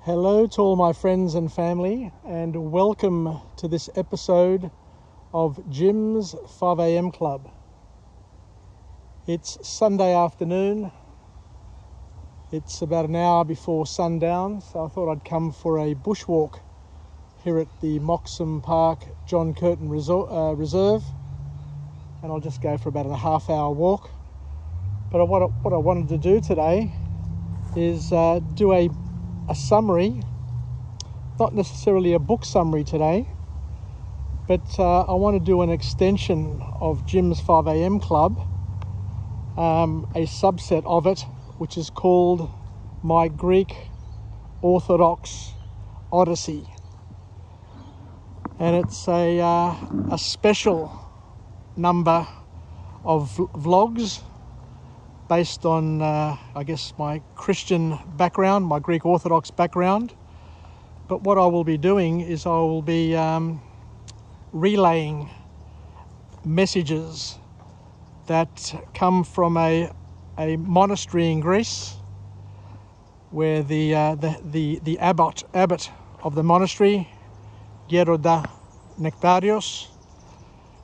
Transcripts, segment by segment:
Hello to all my friends and family, and welcome to this episode of Jim's 5am Club. It's Sunday afternoon. It's about an hour before sundown, so I thought I'd come for a bushwalk here at the Moxham Park John Curtin Reserve, and I'll just go for about a half-hour walk. But what I wanted to do today is do a summary, not necessarily a book summary today, but I want to do an extension of Jim's 5am Club, a subset of it, which is called My Greek Orthodox Odyssey. And it's a special number of vlogs based on, I guess, my Christian background, my Greek Orthodox background. But what I will be doing is I will be relaying messages that come from a monastery in Greece, where the abbot of the monastery, Geron Nektarios,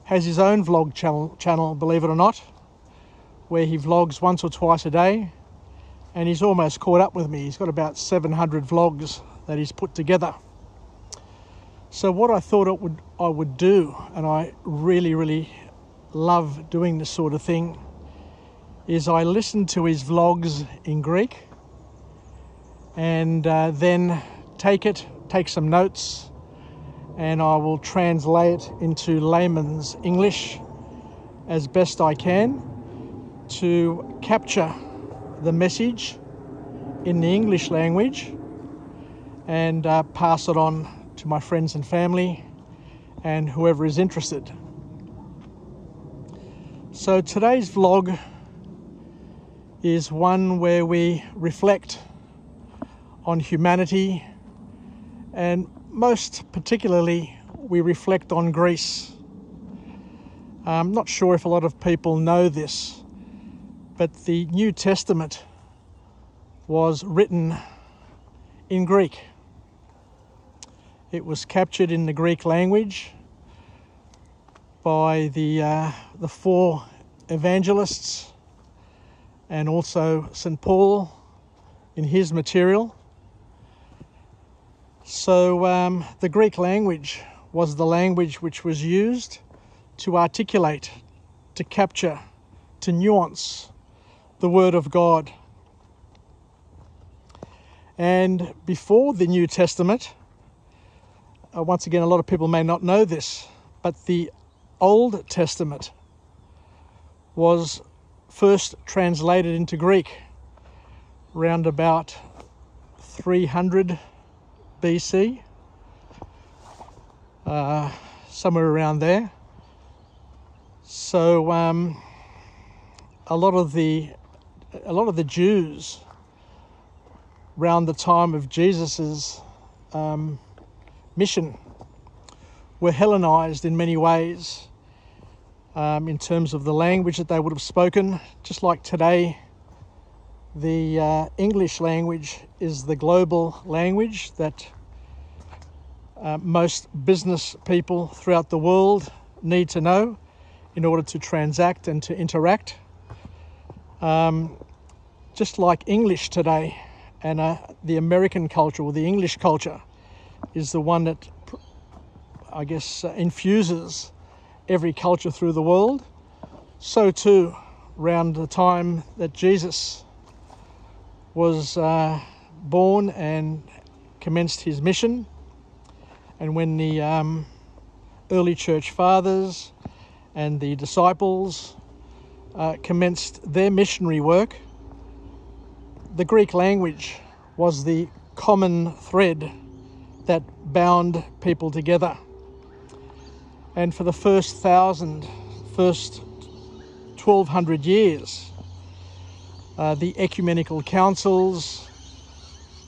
has his own vlog channel, believe it or not, where he vlogs once or twice a day, and he's almost caught up with me. He's got about 700 vlogs that he's put together. So what I thought I would do, and I really love doing this sort of thing, is I listen to his vlogs in Greek and then take some notes, and I will translate it into layman's English as best I can to capture the message in the English language and pass it on to my friends and family and whoever is interested. So today's vlog is one where we reflect on humanity, and most particularly we reflect on Greece. I'm not sure if a lot of people know this, but the New Testament was written in Greek. It was captured in the Greek language by the four evangelists, and also St. Paul in his material. So the Greek language was the language which was used to articulate, to capture, to nuance the Word of God. And before the New Testament, once again, a lot of people may not know this, but the Old Testament was first translated into Greek round about 300 BC, somewhere around there. So a lot of the Jews around the time of Jesus's mission were Hellenized in many ways, in terms of the language that they would have spoken. Just like today, the English language is the global language that most business people throughout the world need to know in order to transact and to interact. Just like English today, and the American culture, or the English culture, is the one that, I guess, infuses every culture through the world. So too, around the time that Jesus was born and commenced his mission, and when the early church fathers and the disciples commenced their missionary work, the Greek language was the common thread that bound people together. And for the first 1200 years, the ecumenical councils,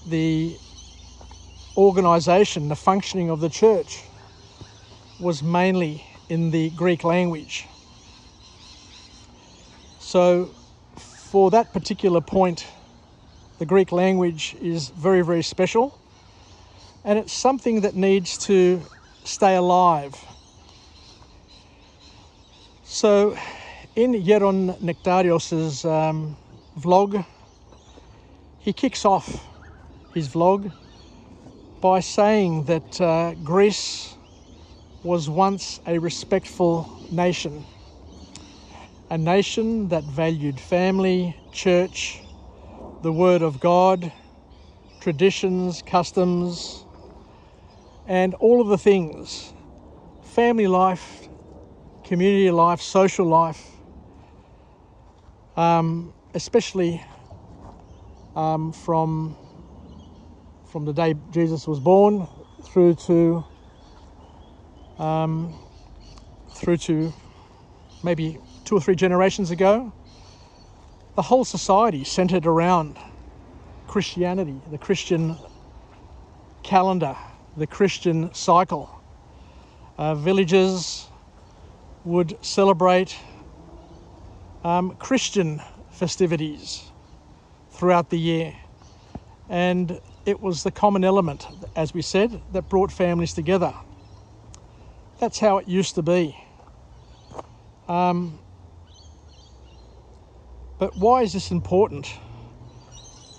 the organisation, the functioning of the church was mainly in the Greek language. So for that particular point, the Greek language is very, very special. and it's something that needs to stay alive. So in Geron Nektarios' vlog, he kicks off his vlog by saying that Greece was once a respectful nation, a nation that valued family, church, the Word of God, traditions, customs, and all of the things, family life, community life, social life, especially from the day Jesus was born through to maybe 2 or 3 generations ago. The whole society centered around Christianity, the Christian calendar, the Christian cycle. Villages would celebrate Christian festivities throughout the year, and it was the common element, as we said, that brought families together. That's how it used to be. But why is this important?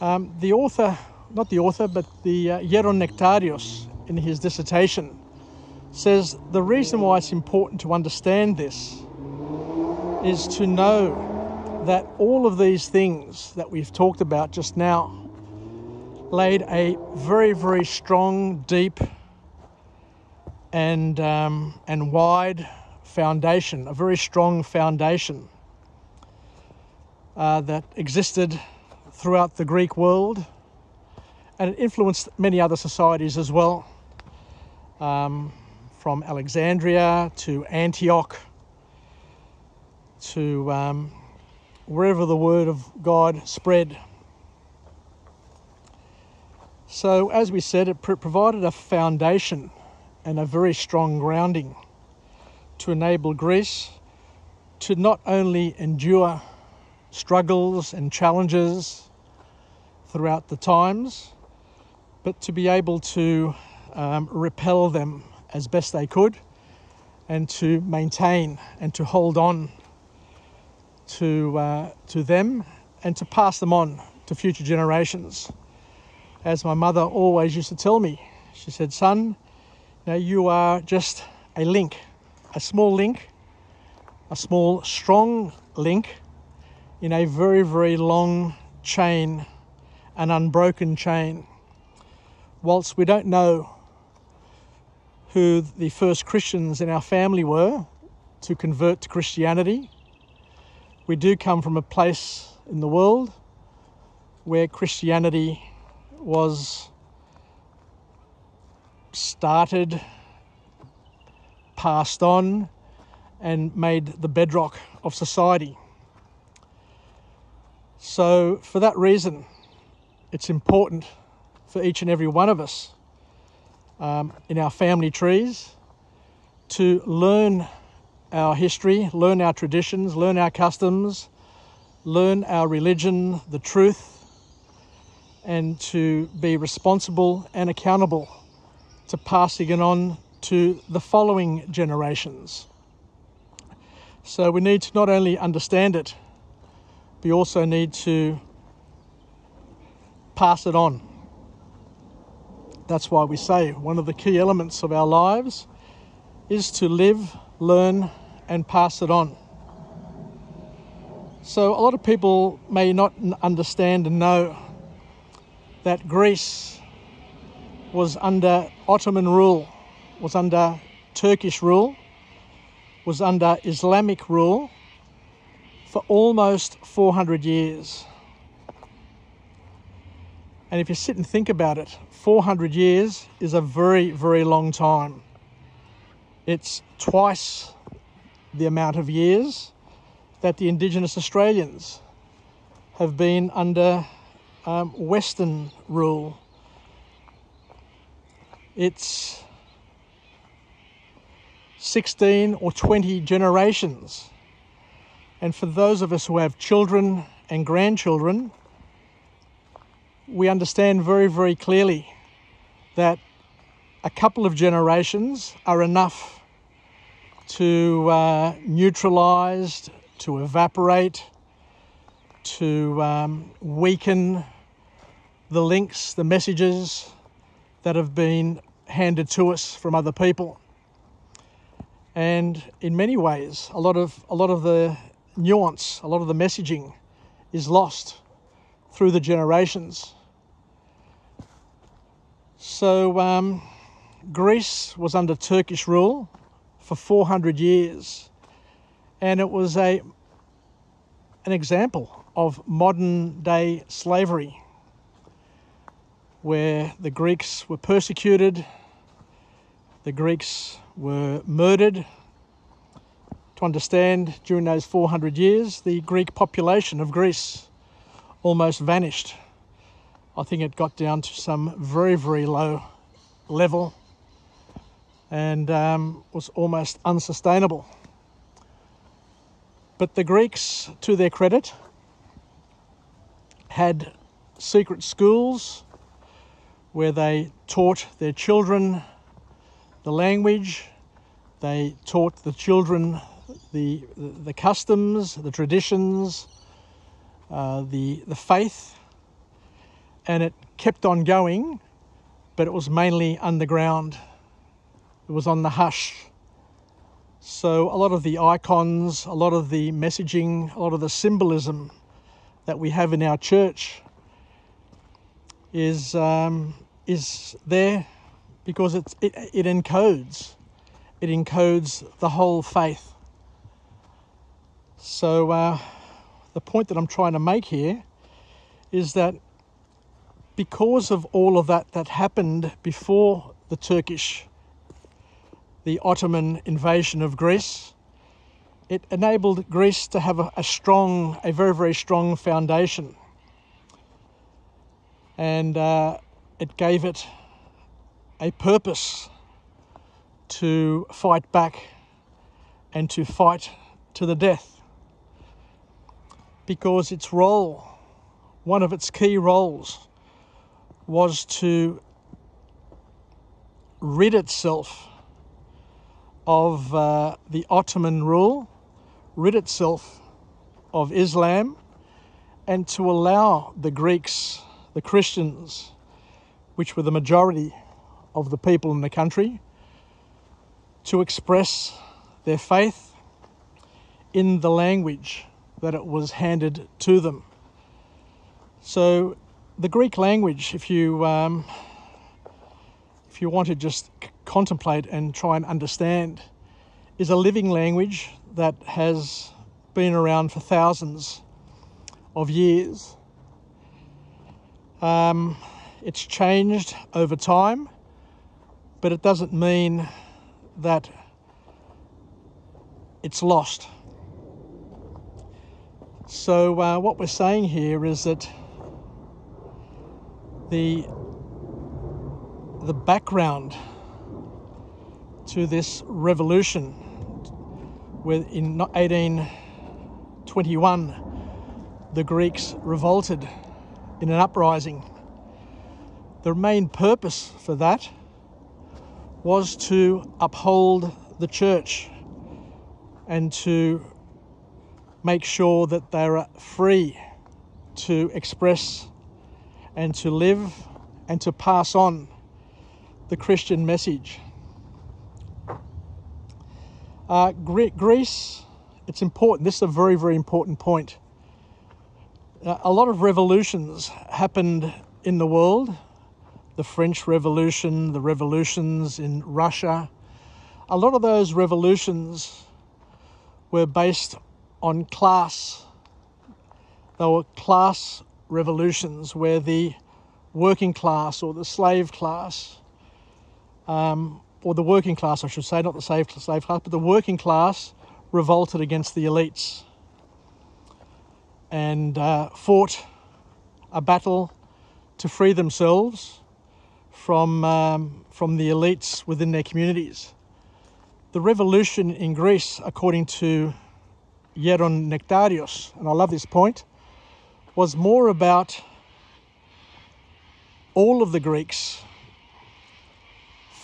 The author, not the author, but the Geron Nektarios in his dissertation says the reason why it's important to understand this is to know that all of these things that we've talked about just now laid a very, very strong, deep, and wide foundation, a very strong foundation that existed throughout the Greek world, and it influenced many other societies as well, from Alexandria to Antioch to wherever the word of God spread. So, as we said, it provided a foundation and a very strong grounding to enable Greece to not only endure struggles and challenges throughout the times, but to be able to repel them as best they could, and to maintain and to hold on to them and to pass them on to future generations. As my mother always used to tell me, she said, "Son, now you are just a link, a small link, a small strong link in a very, very long chain, an unbroken chain. Whilst we don't know who the first Christians in our family were to convert to Christianity, we do come from a place in the world where Christianity was started, passed on, and made the bedrock of society. So for that reason, it's important for each and every one of us in our family trees to learn our history, learn our traditions, learn our customs, learn our religion, the truth, and to be responsible and accountable to passing it on to the following generations. So we need to not only understand it, we also need to pass it on. That's why we say one of the key elements of our lives is to live, learn, and pass it on. So a lot of people may not understand and know that Greece was under Ottoman rule, was under Turkish rule, was under Islamic rule for almost 400 years. And if you sit and think about it, 400 years is a very, very long time. It's twice the amount of years that the Indigenous Australians have been under Western rule. It's 16 or 20 generations. And for those of us who have children and grandchildren, we understand very, very clearly that a couple of generations are enough to neutralise, to evaporate, to weaken the links, the messages that have been handed to us from other people. And in many ways, a lot of the nuance, a lot of the messaging is lost through the generations. So Greece was under Turkish rule for 400 years, and it was an example of modern day slavery, where the Greeks were persecuted, the Greeks were murdered. To understand, during those 400 years, the Greek population of Greece almost vanished. I think it got down to some very, very low level and was almost unsustainable. But the Greeks, to their credit, had secret schools where they taught their children the language, they taught the children the customs, the traditions, the faith, and it kept on going, but it was mainly underground. It was on the hush. So a lot of the icons, a lot of the messaging, a lot of the symbolism that we have in our church is there because it encodes the whole faith. So the point that I'm trying to make here is that because of all of that happened before the Ottoman invasion of Greece, it enabled Greece to have a very, very strong foundation. And it gave it a purpose to fight back and to fight to the death. Because its role, one of its key roles, was to rid itself of the Ottoman rule, rid itself of Islam, and to allow the Greeks, the Christians, which were the majority of the people in the country, to express their faith in the language that it was handed to them. So the Greek language, if you want to just contemplate and try and understand, is a living language that has been around for thousands of years. It's changed over time, but it doesn't mean that it's lost. So what we're saying here is that the background to this revolution, where in 1821 the Greeks revolted in an uprising, the main purpose for that was to uphold the church and to make sure that they are free to express and to live and to pass on the Christian message. Greece, it's important. This is a very, very important point. A lot of revolutions happened in the world. The French Revolution, the revolutions in Russia. A lot of those revolutions were based on class. They were class revolutions where the working class or the slave class, or the working class, I should say, not the slave class, but the working class revolted against the elites and fought a battle to free themselves from the elites within their communities. The revolution in Greece, according to Geron Nektarios, and I love this point, was more about all of the Greeks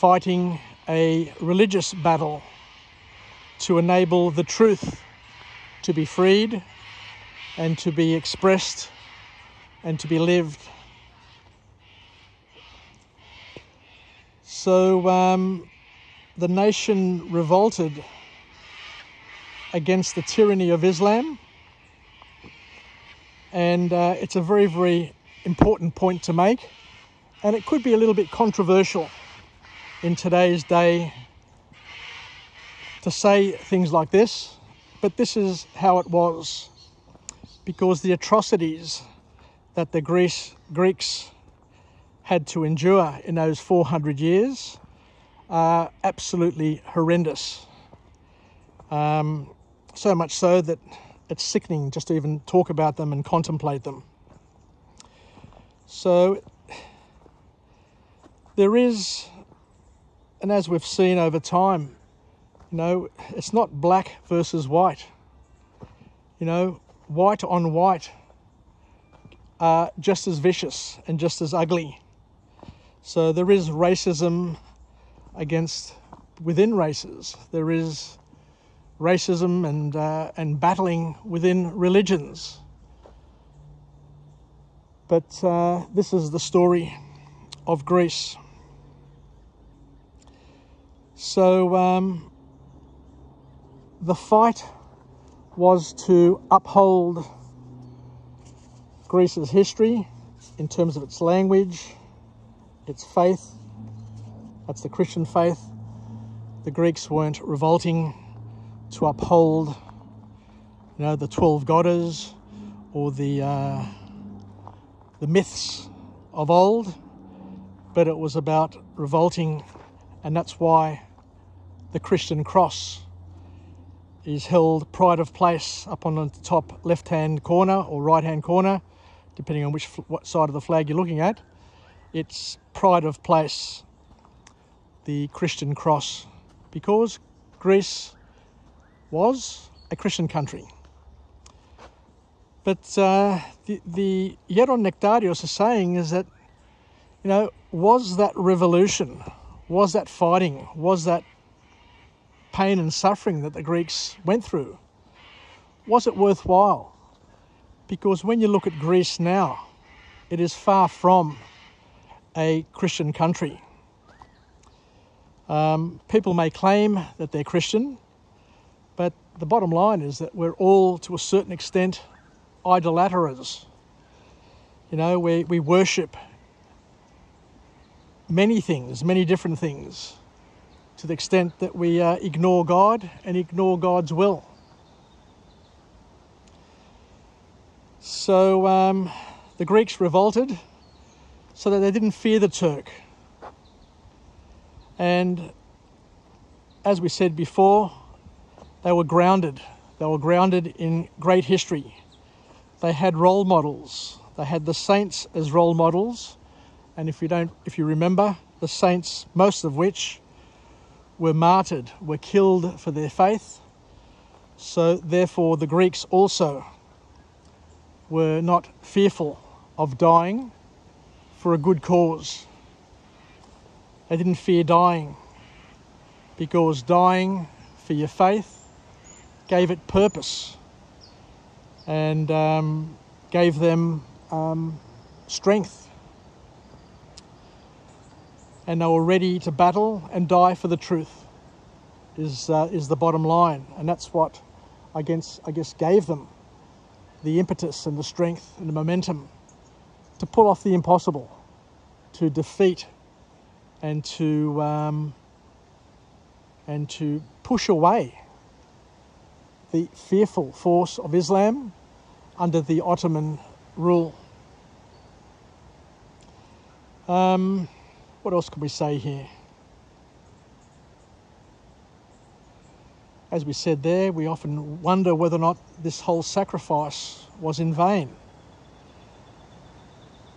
fighting a religious battle to enable the truth to be freed and to be expressed and to be lived. So the nation revolted against the tyranny of Islam, and it's a very, very important point to make, and it could be a little bit controversial in today's day to say things like this, but this is how it was, because the atrocities that the Greeks had to endure in those 400 years are absolutely horrendous. So much so that it's sickening just to even talk about them and contemplate them. So there is, and as we've seen over time, you know, it's not black versus white. You know, white on white are just as vicious and just as ugly. So there is racism within races. There is racism and battling within religions. But this is the story of Greece. So the fight was to uphold Greece's history in terms of its language, its faith. That's the Christian faith. The Greeks weren't revolting to uphold, you know, the 12 goddess or the myths of old, but it was about revolting, and that's why the Christian cross is held pride of place up on the top left-hand corner or right-hand corner, depending on what side of the flag you're looking at. It's pride of place, the Christian cross, because Greece was a Christian country. But the Geron Nektarios is saying is that, you know, was that revolution, was that fighting, was that pain and suffering that the Greeks went through, was it worthwhile? Because when you look at Greece now, it is far from a Christian country. People may claim that they're Christian, but the bottom line is that we're all, to a certain extent, idolaters. You know, we worship many things, many different things, to the extent that we ignore God and ignore God's will. So the Greeks revolted so that they didn't fear the Turk. And as we said before, they were grounded. They were grounded in great history. They had role models. They had the saints as role models. And if you remember, the saints, most of which were martyred, were killed for their faith. So therefore the Greeks also were not fearful of dying for a good cause. They didn't fear dying, because dying for your faith gave it purpose and gave them strength. And they were ready to battle and die for the truth, is the bottom line. And that's what I guess gave them the impetus and the strength and the momentum to pull off the impossible, to defeat and to push away the fearful force of Islam under the Ottoman rule. What else can we say here? As we said there, we often wonder whether or not this whole sacrifice was in vain.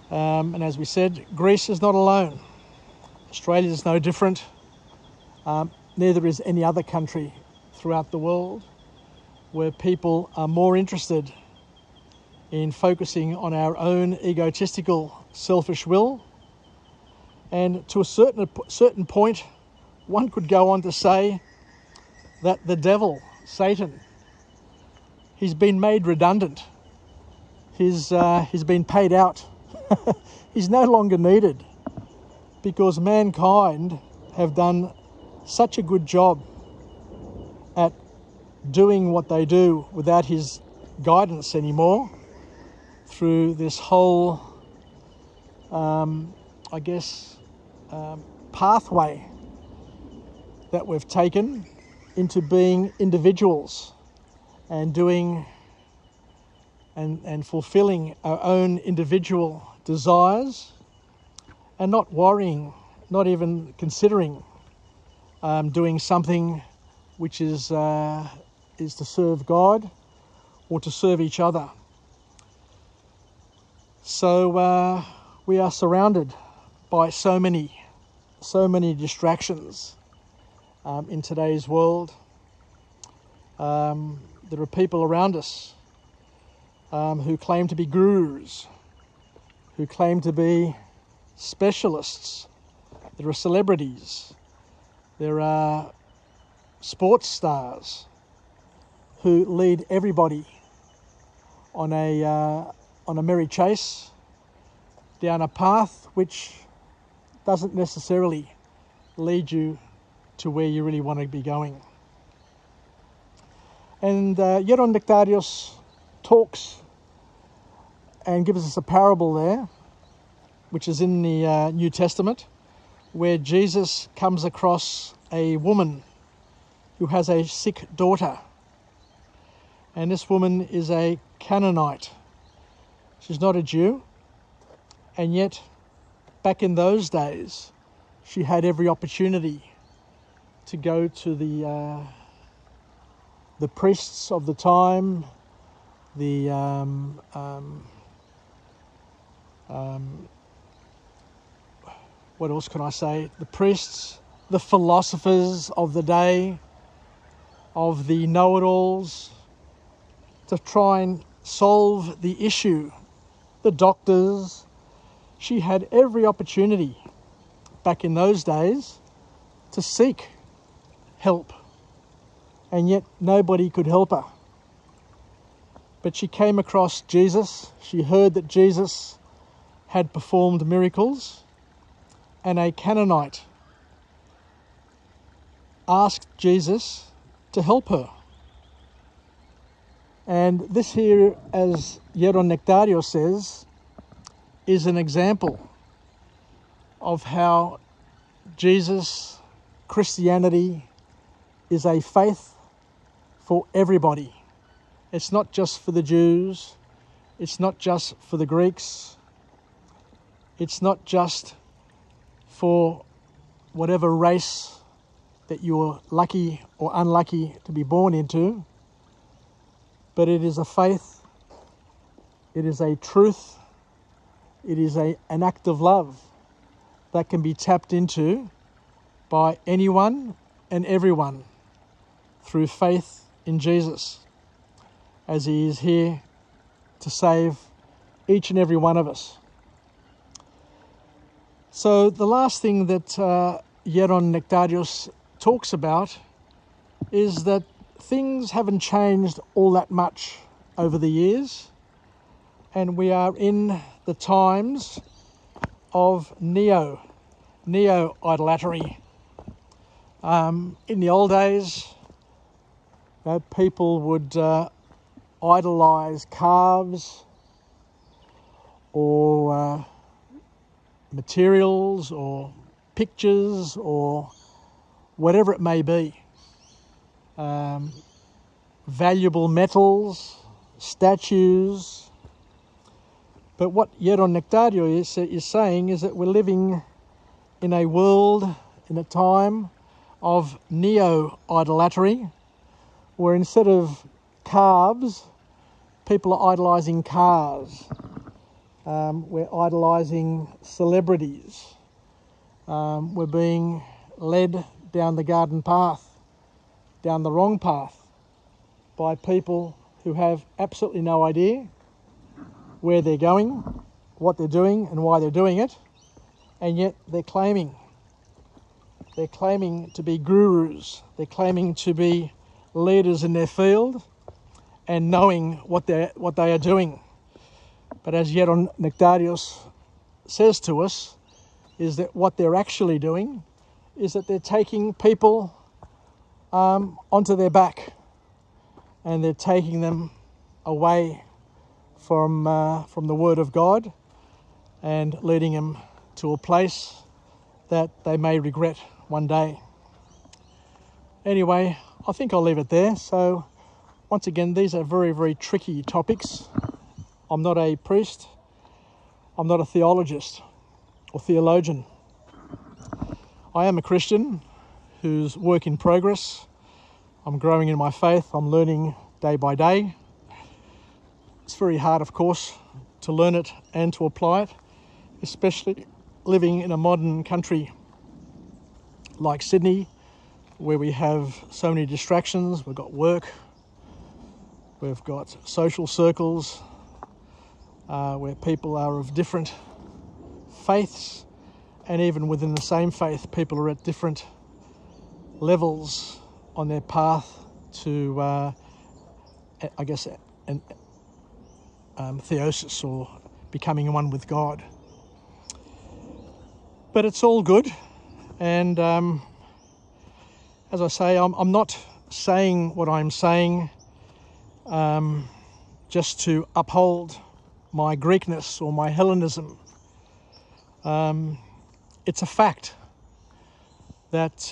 And as we said, Greece is not alone. Australia is no different. Neither is any other country throughout the world where people are more interested in focusing on our own egotistical, selfish will, and to a certain point, one could go on to say that the devil, Satan, he's been made redundant. He's been paid out. He's no longer needed because mankind have done such a good job at doing what they do without his guidance anymore through this whole, pathway that we've taken into being individuals and doing and fulfilling our own individual desires and not worrying, not even considering doing something which is to serve God or to serve each other. So we are surrounded by so many distractions in today's world. There are people around us who claim to be gurus, who claim to be specialists. There are celebrities. There are sports stars who lead everybody on a merry chase down a path which doesn't necessarily lead you to where you really want to be going. And Geron Nektarios talks and gives us a parable there, which is in the New Testament, where Jesus comes across a woman who has a sick daughter. And this woman is a Canaanite. She's not a Jew, and yet back in those days she had every opportunity to go to the priests of the time, the what else can I say? The priests, the philosophers of the day, of the know-it-alls, to try and solve the issue. The doctors. She had every opportunity back in those days to seek help, and yet nobody could help her. But she came across Jesus. She heard that Jesus had performed miracles, and a Canaanite asked Jesus to help her. And this here, as Geron Nektarios says, is an example of how Jesus, Christianity, is a faith for everybody. It's not just for the Jews. It's not just for the Greeks. It's not just for whatever race that you're lucky or unlucky to be born into, but it is a faith, it is a truth, it is an act of love that can be tapped into by anyone and everyone through faith in Jesus, as he is here to save each and every one of us. So the last thing that Geron Nektarios talks about is that things haven't changed all that much over the years, and we are in the times of neo-idolatry. In the old days, people would idolize calves or materials or pictures or whatever it may be. Valuable metals, statues. But what Geron Nektarios is saying is that we're living in a world, in a time of neo-idolatry, where instead of calves, people are idolising cars. We're idolising celebrities. We're being led down the garden path, down the wrong path, by people who have absolutely no idea where they're going, what they're doing and why they're doing it, and yet they're claiming They're claiming to be gurus. They're claiming to be leaders in their field and knowing what they are doing. But as Geron Nektarios says to us, is that what they're actually doing is that they're taking people onto their back, and they're taking them away from the Word of God and leading them to a place that they may regret one day. Anyway, I think I'll leave it there. So once again, these are very, very tricky topics. I'm not a priest. I'm not a theologist or theologian. I am a Christian who's work in progress. I'm growing in my faith. I'm learning day by day. It's very hard, of course, to learn it and to apply it, especially living in a modern country like Sydney, where we have so many distractions. We've got work, we've got social circles, where people are of different faiths, and even within the same faith, people are at different levels on their path to, I guess, theosis, or becoming one with God. But it's all good, and as I say, I'm not saying what I'm saying just to uphold my Greekness or my Hellenism. It's a fact that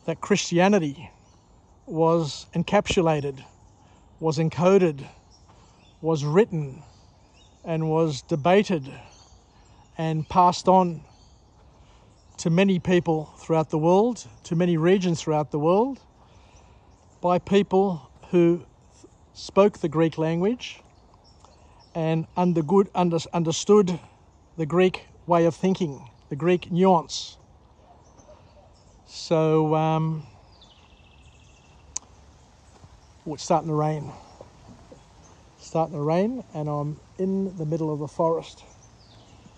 that Christianity was encapsulated, was encoded, was written, and was debated and passed on to many people throughout the world, to many regions throughout the world, by people who spoke the Greek language and understood the Greek way of thinking, the Greek nuance. So, it's starting to rain. It's starting to rain, and I'm in the middle of the forest,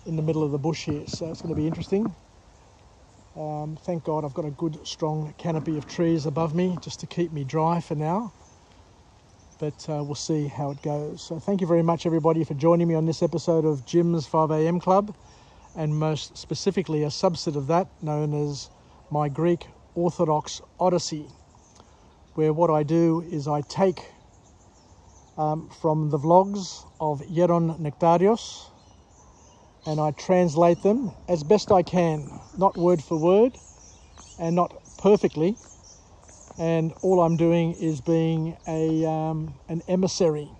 in the middle of the bush here, so it's going to be interesting. Thank God I've got a good strong canopy of trees above me just to keep me dry for now, but we'll see how it goes. So thank you very much, everybody, for joining me on this episode of Jim's 5am Club, and most specifically a subset of that known as my Greek Orthodox Odyssey, where what I do is I take from the vlogs of Geron Nektarios, and I translate them as best I can, not word for word and not perfectly. And all I'm doing is being an emissary,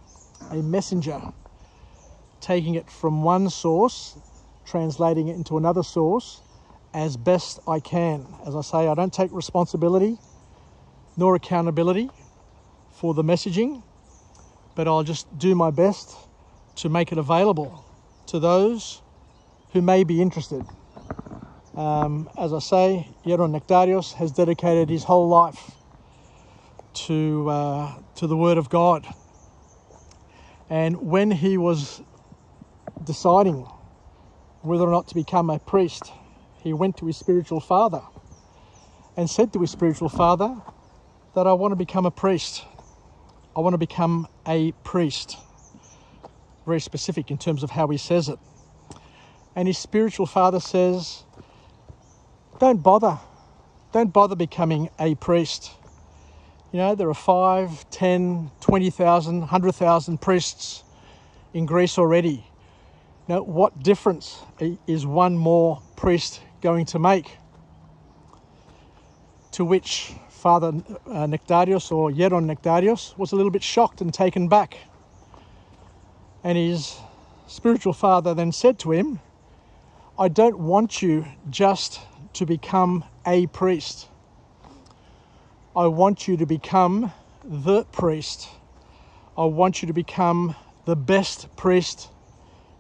a messenger, taking it from one source, translating it into another source as best I can. As I say, I don't take responsibility nor accountability for the messaging, but I'll just do my best to make it available to those who may be interested. As I say, Geron Nektarios has dedicated his whole life to the Word of God. And when he was deciding whether or not to become a priest, he went to his spiritual father and said to his spiritual father that I want to become a priest. I want to become a priest. Very specific in terms of how he says it. And his spiritual father says, don't bother becoming a priest. You know, there are 5, 10, 20,000, 100,000 priests in Greece already. Now, what difference is one more priest going to make? To which Father Nektarios, or Geron Nektarios, was a little bit shocked and taken back. And his spiritual father then said to him, I don't want you just to become a priest. I want you to become the priest. I want you to become the best priest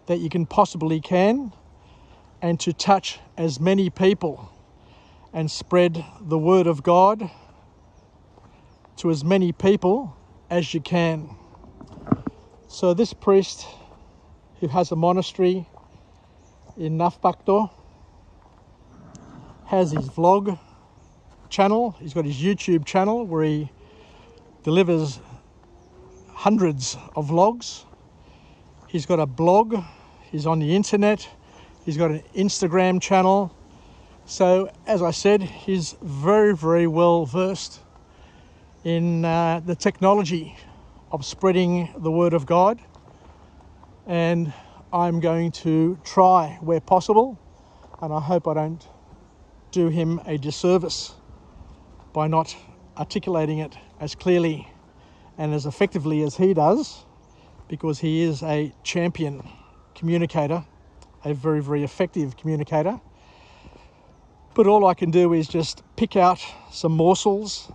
that you can, and to touch as many people and spread the word of God to as many people as you can. So this priest, who has a monastery in Nafpakto, has his vlog channel. He's got his YouTube channel where he delivers hundreds of vlogs. He's got a blog. He's on the internet. He's got an Instagram channel. So, as I said, he's very, very well versed in the technology of spreading the word of God. And I'm going to try where possible, and I hope I don't do him a disservice by not articulating it as clearly and as effectively as he does, because he is a champion communicator, a very, very effective communicator. But all I can do is just pick out some morsels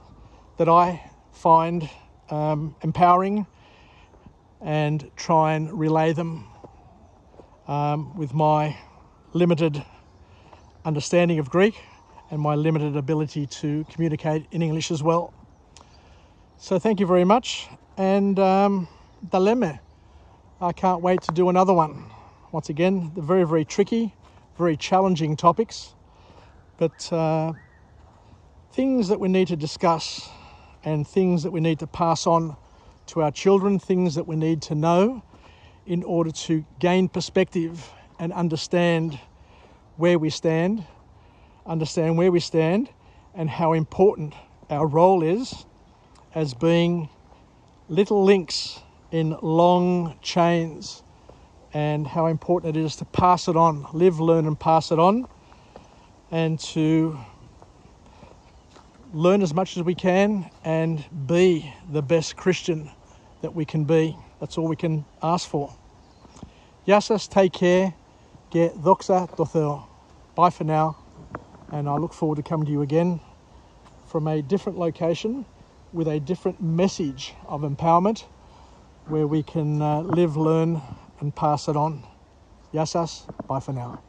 that I find empowering and try and relay them with my limited understanding of Greek and my limited ability to communicate in English as well. So thank you very much, and daleme. I can't wait to do another one. Once again, the very, very tricky, very challenging topics, but things that we need to discuss and things that we need to pass on to our children, things that we need to know in order to gain perspective and understand where we stand, and how important our role is as being little links in long chains, and how important it is to pass it on, live, learn and pass it on, and to learn as much as we can and be the best Christian that we can be. That's all we can ask for. Yasas, take care. Ge doxa to Theo. Bye for now, and I look forward to coming to you again from a different location with a different message of empowerment where we can live, learn and pass it on. Yasas, bye for now.